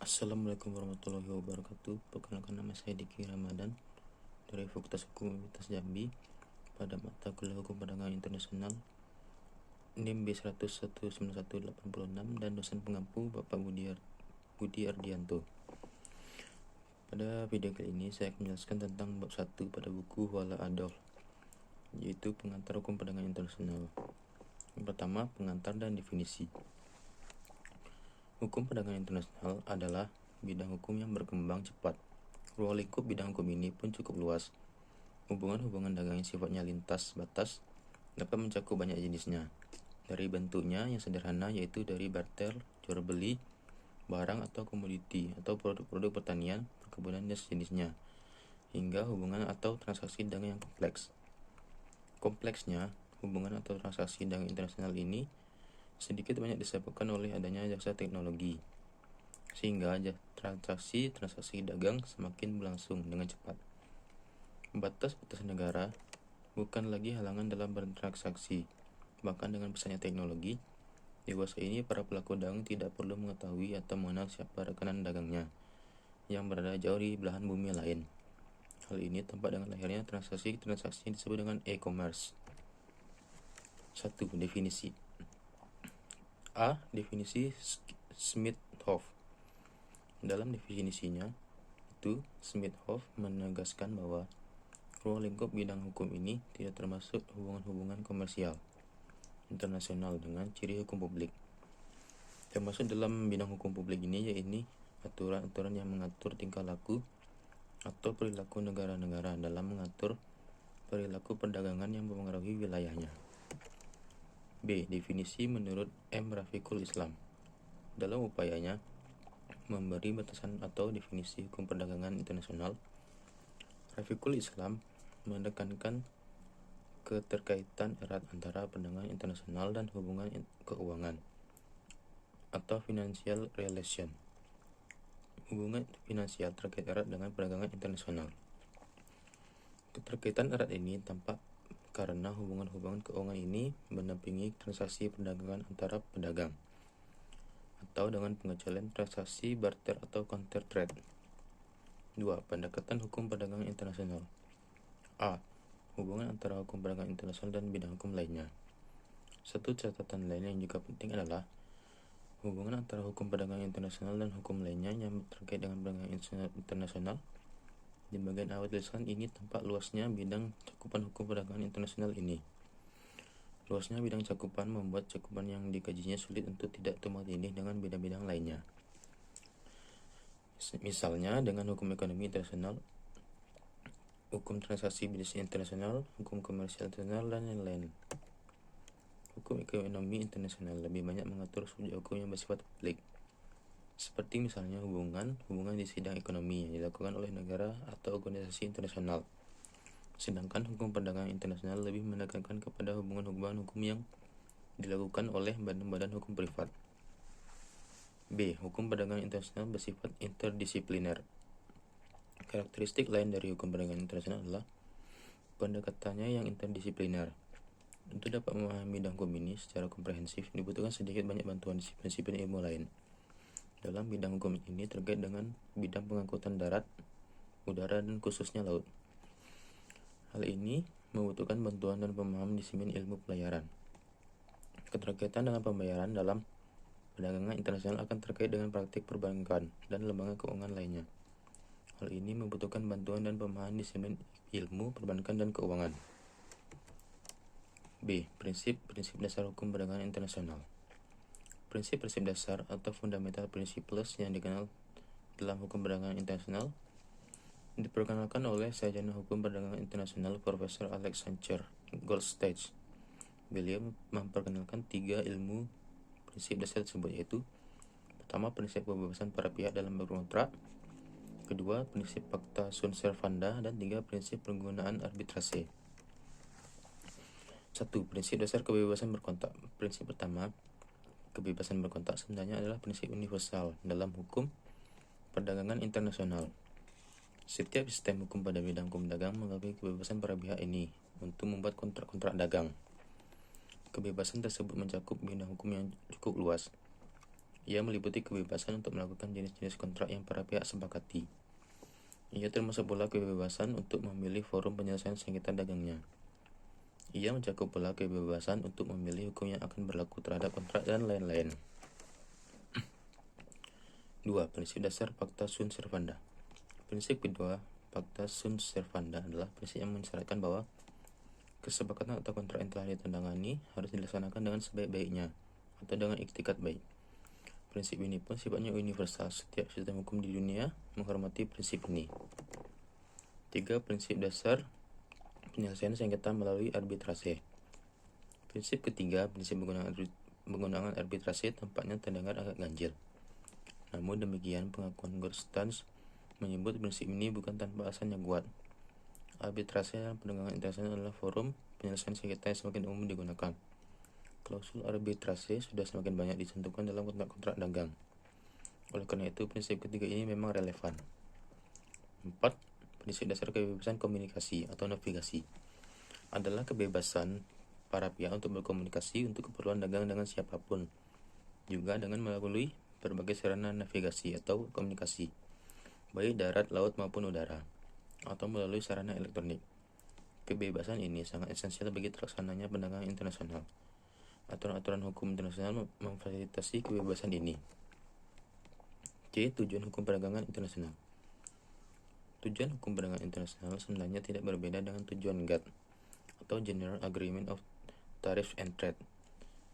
Assalamualaikum warahmatullahi wabarakatuh. Perkenalkan, nama saya Diki Ramadan dari Fakultas Hukum Universitas Jambi pada mata kuliah Hukum Perdagangan Internasional NIM B1019186 dan dosen pengampu Bapak Budi Ardianto. Pada video kali ini saya akan menjelaskan tentang bab 1 pada buku Wala Adolf, yaitu pengantar hukum perdagangan internasional. Yang pertama, pengantar dan definisi. Hukum perdagangan internasional adalah bidang hukum yang berkembang cepat. Ruang lingkup bidang hukum ini pun cukup luas. Hubungan-hubungan dagang yang sifatnya lintas batas dapat mencakup banyak jenisnya. Dari bentuknya yang sederhana, yaitu dari barter, jual beli, barang atau komoditi, atau produk-produk pertanian, perkebunan dan sejenisnya, hingga hubungan atau transaksi dagang yang kompleks. Kompleksnya hubungan atau transaksi dagang internasional ini sedikit banyak disebabkan oleh adanya jasa teknologi, sehingga transaksi dagang semakin berlangsung dengan cepat. Batas-batas negara bukan lagi halangan dalam bertransaksi. Bahkan dengan pesatnya teknologi, di masa ini para pelaku dagang tidak perlu mengetahui atau mengenal siapa rekanan dagangnya yang berada jauh di belahan bumi lain. Hal ini tampak dengan lahirnya transaksi-transaksi yang disebut dengan e-commerce. 1. Definisi. A. Definisi Smith-Hoff. Dalam definisinya itu, Smith-Hoff menegaskan bahwa ruang lingkup bidang hukum ini tidak termasuk hubungan-hubungan komersial internasional dengan ciri hukum publik. Termasuk dalam bidang hukum publik ini yaitu aturan-aturan yang mengatur tingkah laku atau perilaku negara-negara dalam mengatur perilaku perdagangan yang mempengaruhi wilayahnya. B. Definisi menurut M. Rafiqul Islam. Dalam upayanya memberi batasan atau definisi hukum perdagangan internasional, Rafiqul Islam menekankan keterkaitan erat antara perdagangan internasional dan hubungan keuangan atau financial relation. Hubungan finansial terkait erat dengan perdagangan internasional. Keterkaitan erat ini tampak karena hubungan-hubungan keuangan ini mendampingi transaksi perdagangan antara pedagang, atau dengan pengecualian transaksi barter atau counter trade. 2. Pendekatan hukum perdagangan internasional. A. Hubungan antara hukum perdagangan internasional dan bidang hukum lainnya. Satu catatan lain yang juga penting adalah hubungan antara hukum perdagangan internasional dan hukum lainnya yang terkait dengan perdagangan internasional. Di bagian awal tulisan ini tampak luasnya bidang cakupan hukum perdagangan internasional ini. Luasnya bidang cakupan membuat cakupan yang dikajinya sulit untuk tidak tumpang tindih dengan bidang-bidang lainnya. Misalnya dengan hukum ekonomi internasional, hukum transaksi bisnis internasional, hukum komersial internasional, dan lain-lain. Hukum ekonomi internasional lebih banyak mengatur subjek hukum yang bersifat publik, seperti misalnya hubungan di sidang ekonomi yang dilakukan oleh negara atau organisasi internasional. Sedangkan hukum perdagangan internasional lebih menekankan kepada hubungan-hubungan hukum yang dilakukan oleh badan-badan hukum privat. B. Hukum perdagangan internasional bersifat interdisipliner. Karakteristik lain dari hukum perdagangan internasional adalah pendekatannya yang interdisipliner. Untuk dapat memahami bidang hukum ini secara komprehensif, dibutuhkan sedikit banyak bantuan disiplin ilmu lain. Dalam bidang hukum ini terkait dengan bidang pengangkutan darat, udara, dan khususnya laut. Hal ini membutuhkan bantuan dan pemahaman disiplin ilmu pelayaran. Keterkaitan dengan pembayaran dalam perdagangan internasional akan terkait dengan praktik perbankan dan lembaga keuangan lainnya. Hal ini membutuhkan bantuan dan pemahaman disiplin ilmu perbankan dan keuangan. B. Prinsip-prinsip dasar hukum perdagangan internasional. Prinsip-prinsip dasar atau fundamental principles yang dikenal dalam hukum perdagangan internasional diperkenalkan oleh sarjana hukum perdagangan internasional Profesor Alexander Goldstage. Beliau memperkenalkan 3 ilmu prinsip dasar tersebut, yaitu pertama, prinsip kebebasan para pihak dalam berkontrak, kedua, prinsip pacta sunt servanda, dan 3, prinsip penggunaan arbitrase. 1. Prinsip dasar kebebasan berkontrak. Prinsip pertama, kebebasan berkontrak sebenarnya adalah prinsip universal dalam hukum perdagangan internasional. Setiap sistem hukum pada bidang hukum dagang mengakui kebebasan para pihak ini untuk membuat kontrak-kontrak dagang. Kebebasan tersebut mencakup bidang hukum yang cukup luas, Ia meliputi kebebasan untuk melakukan jenis-jenis kontrak yang para pihak sepakati. Ia termasuk pula kebebasan untuk memilih forum penyelesaian sengketa dagangnya. Ia mencakup pula kebebasan untuk memilih hukum yang akan berlaku terhadap kontrak dan lain-lain. 2. Prinsip dasar Fakta Sunt Servanda. Prinsip kedua Fakta Sunt Servanda adalah prinsip yang mensyaratkan bahwa kesepakatan atau kontrak yang telah ditandatangani harus dilaksanakan dengan sebaik-baiknya atau dengan iktikat baik. Prinsip ini pun sifatnya universal. Setiap sistem hukum di dunia menghormati prinsip ini. 3. Prinsip dasar penyelesaian sengketa melalui arbitrase. Prinsip ketiga, prinsip penggunaan arbitrase tampaknya terdengar agak ganjil. Namun demikian, pengakuan Gorstans menyebut prinsip ini bukan tanpa alasan yang kuat. Arbitrase dalam perdagangan internasional adalah forum penyelesaian sengketa yang semakin umum digunakan. Klausul arbitrase sudah semakin banyak ditentukan dalam kontrak-kontrak dagang. Oleh karena itu, prinsip ketiga ini memang relevan. 4. Prinsip dasar kebebasan komunikasi atau navigasi adalah kebebasan para pihak untuk berkomunikasi untuk keperluan dagang dengan siapapun, juga dengan melalui berbagai sarana navigasi atau komunikasi, baik darat, laut maupun udara, atau melalui sarana elektronik. Kebebasan ini sangat esensial bagi terlaksananya perdagangan internasional. Aturan-aturan hukum internasional memfasilitasi kebebasan ini. C. Tujuan hukum perdagangan internasional. Tujuan hukum perdagangan internasional sebenarnya tidak berbeda dengan tujuan GATT atau General Agreement of Tariff and Trade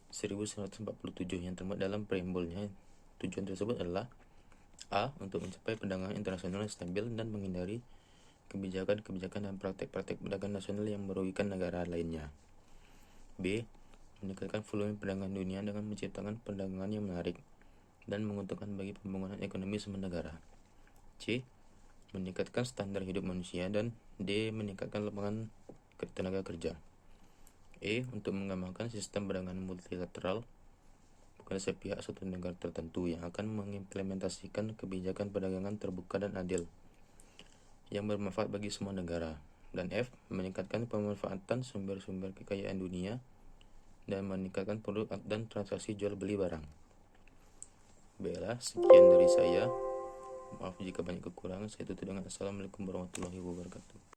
1947 yang termuat dalam preambulnya. Tujuan tersebut adalah A. Untuk mencapai perdagangan internasional yang stabil dan menghindari kebijakan-kebijakan dan praktek-praktek perdagangan nasional yang merugikan negara lainnya. B. Meningkatkan volume perdagangan dunia dengan menciptakan perdagangan yang menarik dan menguntungkan bagi pembangunan ekonomi semua negara. C. Meningkatkan standar hidup manusia. Dan D. Meningkatkan lapangan tenaga kerja. E. Untuk mengembangkan sistem perdagangan multilateral, bukan sepihak suatu negara tertentu, yang akan mengimplementasikan kebijakan perdagangan terbuka dan adil yang bermanfaat bagi semua negara. Dan F. Meningkatkan pemanfaatan sumber-sumber kekayaan dunia dan meningkatkan produk dan transaksi jual beli barang. Baiklah, sekian dari saya. Maaf jika banyak kekurangan. Saya tutup dengan Assalamualaikum warahmatullahi wabarakatuh.